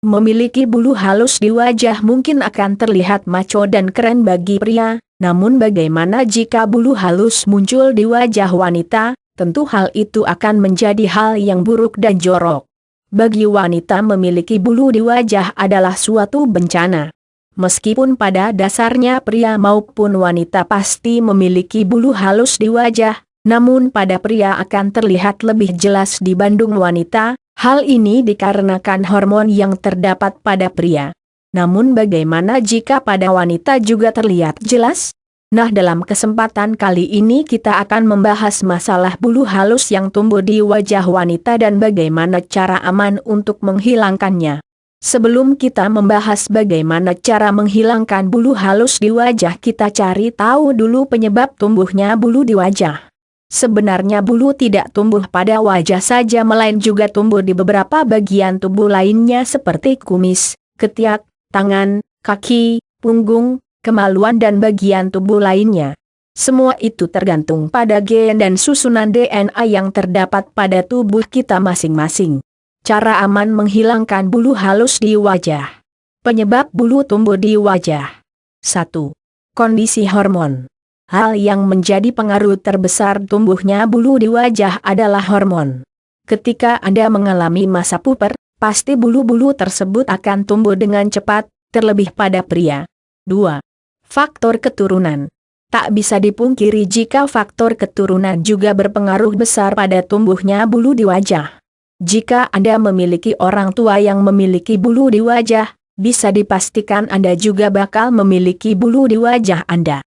Memiliki bulu halus di wajah mungkin akan terlihat maco dan keren bagi pria, namun bagaimana jika bulu halus muncul di wajah wanita, tentu hal itu akan menjadi hal yang buruk dan jorok. Bagi wanita memiliki bulu di wajah adalah suatu bencana. Meskipun pada dasarnya pria maupun wanita pasti memiliki bulu halus di wajah, namun pada pria akan terlihat lebih jelas dibanding wanita. Hal ini dikarenakan hormon yang terdapat pada pria. Namun bagaimana jika pada wanita juga terlihat jelas? Nah, dalam kesempatan kali ini kita akan membahas masalah bulu halus yang tumbuh di wajah wanita dan bagaimana cara aman untuk menghilangkannya. Sebelum kita membahas bagaimana cara menghilangkan bulu halus di wajah, kita cari tahu dulu penyebab tumbuhnya bulu di wajah. Sebenarnya bulu tidak tumbuh pada wajah saja melainkan juga tumbuh di beberapa bagian tubuh lainnya seperti kumis, ketiak, tangan, kaki, punggung, kemaluan dan bagian tubuh lainnya. Semua itu tergantung pada gen dan susunan DNA yang terdapat pada tubuh kita masing-masing. Cara aman menghilangkan bulu halus di wajah. Penyebab bulu tumbuh di wajah. 1. Kondisi hormon. Hal yang menjadi pengaruh terbesar tumbuhnya bulu di wajah adalah hormon. Ketika Anda mengalami masa puber, pasti bulu-bulu tersebut akan tumbuh dengan cepat, terlebih pada pria. 2. Faktor keturunan. Tak bisa dipungkiri jika faktor keturunan juga berpengaruh besar pada tumbuhnya bulu di wajah. Jika Anda memiliki orang tua yang memiliki bulu di wajah, bisa dipastikan Anda juga bakal memiliki bulu di wajah Anda.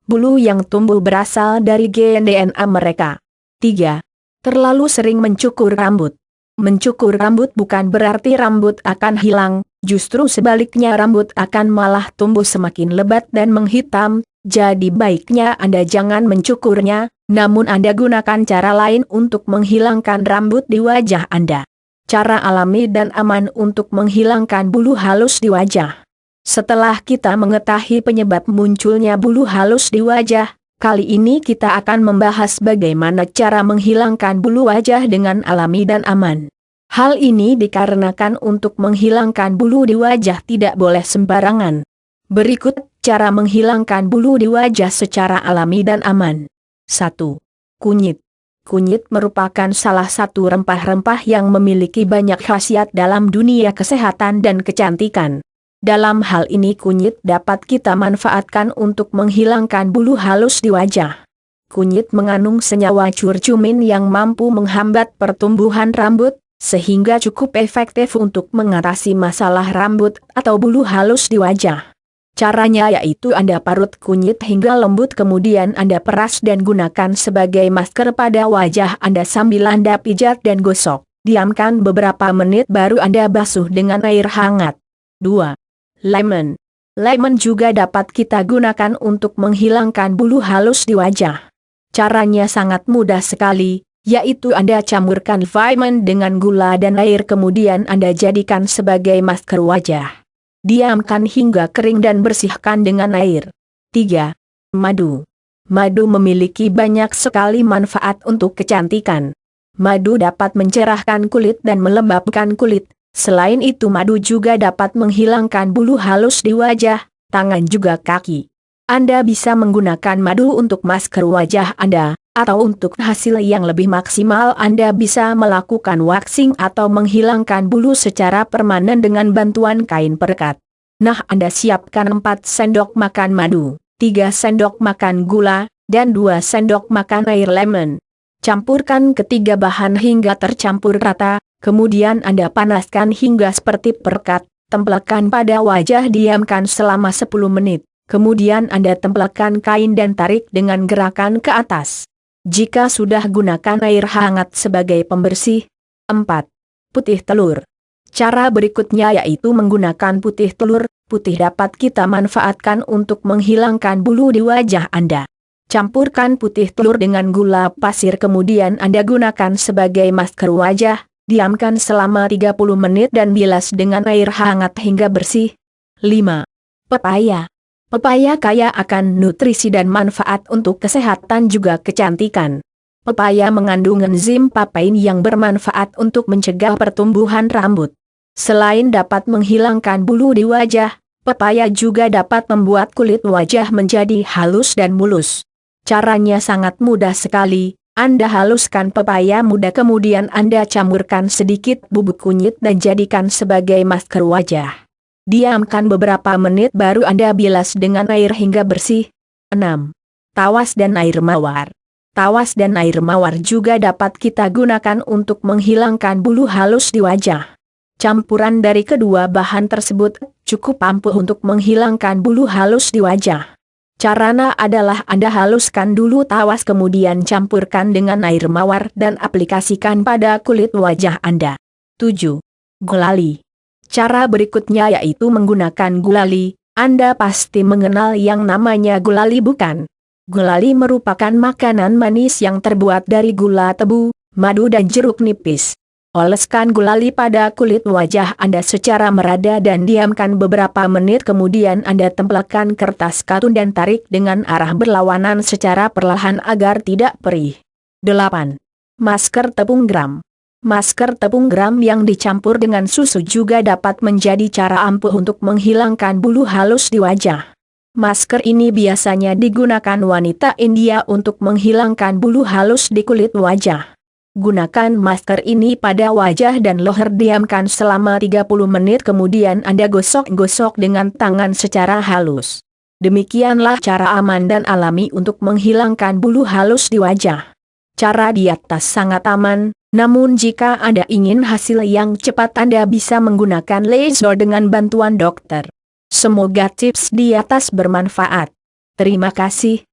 Bulu yang tumbuh berasal dari gen DNA mereka. 3. Terlalu sering mencukur rambut. Mencukur rambut bukan berarti rambut akan hilang, justru sebaliknya rambut akan malah tumbuh semakin lebat dan menghitam, jadi baiknya Anda jangan mencukurnya, namun Anda gunakan cara lain untuk menghilangkan rambut di wajah Anda. Cara alami dan aman untuk menghilangkan bulu halus di wajah. Setelah kita mengetahui penyebab munculnya bulu halus di wajah, kali ini kita akan membahas bagaimana cara menghilangkan bulu wajah dengan alami dan aman. Hal ini dikarenakan untuk menghilangkan bulu di wajah tidak boleh sembarangan. Berikut cara menghilangkan bulu di wajah secara alami dan aman. 1. Kunyit. Kunyit merupakan salah satu rempah-rempah yang memiliki banyak khasiat dalam dunia kesehatan dan kecantikan. Dalam hal ini kunyit dapat kita manfaatkan untuk menghilangkan bulu halus di wajah. Kunyit mengandung senyawa curcumin yang mampu menghambat pertumbuhan rambut, sehingga cukup efektif untuk mengatasi masalah rambut atau bulu halus di wajah. Caranya yaitu Anda parut kunyit hingga lembut kemudian Anda peras dan gunakan sebagai masker pada wajah Anda sambil Anda pijat dan gosok. Diamkan beberapa menit baru Anda basuh dengan air hangat. 2. Lemon. Lemon juga dapat kita gunakan untuk menghilangkan bulu halus di wajah. Caranya sangat mudah sekali, yaitu Anda campurkan lemon dengan gula dan air kemudian Anda jadikan sebagai masker wajah. Diamkan hingga kering dan bersihkan dengan air. 3. Madu. Madu memiliki banyak sekali manfaat untuk kecantikan. Madu dapat mencerahkan kulit dan melembabkan kulit. Selain itu madu juga dapat menghilangkan bulu halus di wajah, tangan juga kaki. Anda bisa menggunakan madu untuk masker wajah Anda, atau untuk hasil yang lebih maksimal Anda bisa melakukan waxing atau menghilangkan bulu secara permanen dengan bantuan kain perekat. Nah, Anda siapkan 4 sendok makan madu, 3 sendok makan gula, dan 2 sendok makan air lemon. Campurkan ketiga bahan hingga tercampur rata, kemudian Anda panaskan hingga seperti perekat, tempelkan pada wajah diamkan selama 10 menit, kemudian Anda tempelkan kain dan tarik dengan gerakan ke atas. Jika sudah gunakan air hangat sebagai pembersih. 4. Putih telur. Cara berikutnya yaitu menggunakan putih telur. Putih dapat kita manfaatkan untuk menghilangkan bulu di wajah Anda. Campurkan putih telur dengan gula pasir kemudian Anda gunakan sebagai masker wajah, diamkan selama 30 menit dan bilas dengan air hangat hingga bersih. 5. Pepaya. Pepaya kaya akan nutrisi dan manfaat untuk kesehatan juga kecantikan. Pepaya mengandung enzim papain yang bermanfaat untuk mencegah pertumbuhan rambut. Selain dapat menghilangkan bulu di wajah, pepaya juga dapat membuat kulit wajah menjadi halus dan mulus. Caranya sangat mudah sekali. Anda haluskan pepaya muda, kemudian Anda campurkan sedikit bubuk kunyit dan jadikan sebagai masker wajah. Diamkan beberapa menit baru Anda bilas dengan air hingga bersih. 6. Tawas dan air mawar. Tawas dan air mawar juga dapat kita gunakan untuk menghilangkan bulu halus di wajah. Campuran dari kedua bahan tersebut cukup ampuh untuk menghilangkan bulu halus di wajah. Caranya adalah Anda haluskan dulu tawas, kemudian campurkan dengan air mawar dan aplikasikan pada kulit wajah Anda. 7. Gulali. Cara berikutnya yaitu menggunakan gulali. Anda pasti mengenal yang namanya gulali, bukan? Gulali merupakan makanan manis yang terbuat dari gula tebu, madu dan jeruk nipis. Oleskan gulali pada kulit wajah Anda secara merata dan diamkan beberapa menit, kemudian Anda tempelkan kertas katun dan tarik dengan arah berlawanan secara perlahan agar tidak perih. 8. Masker tepung gram. Masker tepung gram yang dicampur dengan susu juga dapat menjadi cara ampuh untuk menghilangkan bulu halus di wajah. Masker ini biasanya digunakan wanita India untuk menghilangkan bulu halus di kulit wajah. Gunakan masker ini pada wajah dan leher, diamkan selama 30 menit, kemudian Anda gosok-gosok dengan tangan secara halus. Demikianlah cara aman dan alami untuk menghilangkan bulu halus di wajah. Cara di atas sangat aman, namun jika Anda ingin hasil yang cepat Anda bisa menggunakan laser dengan bantuan dokter. Semoga tips di atas bermanfaat. Terima kasih.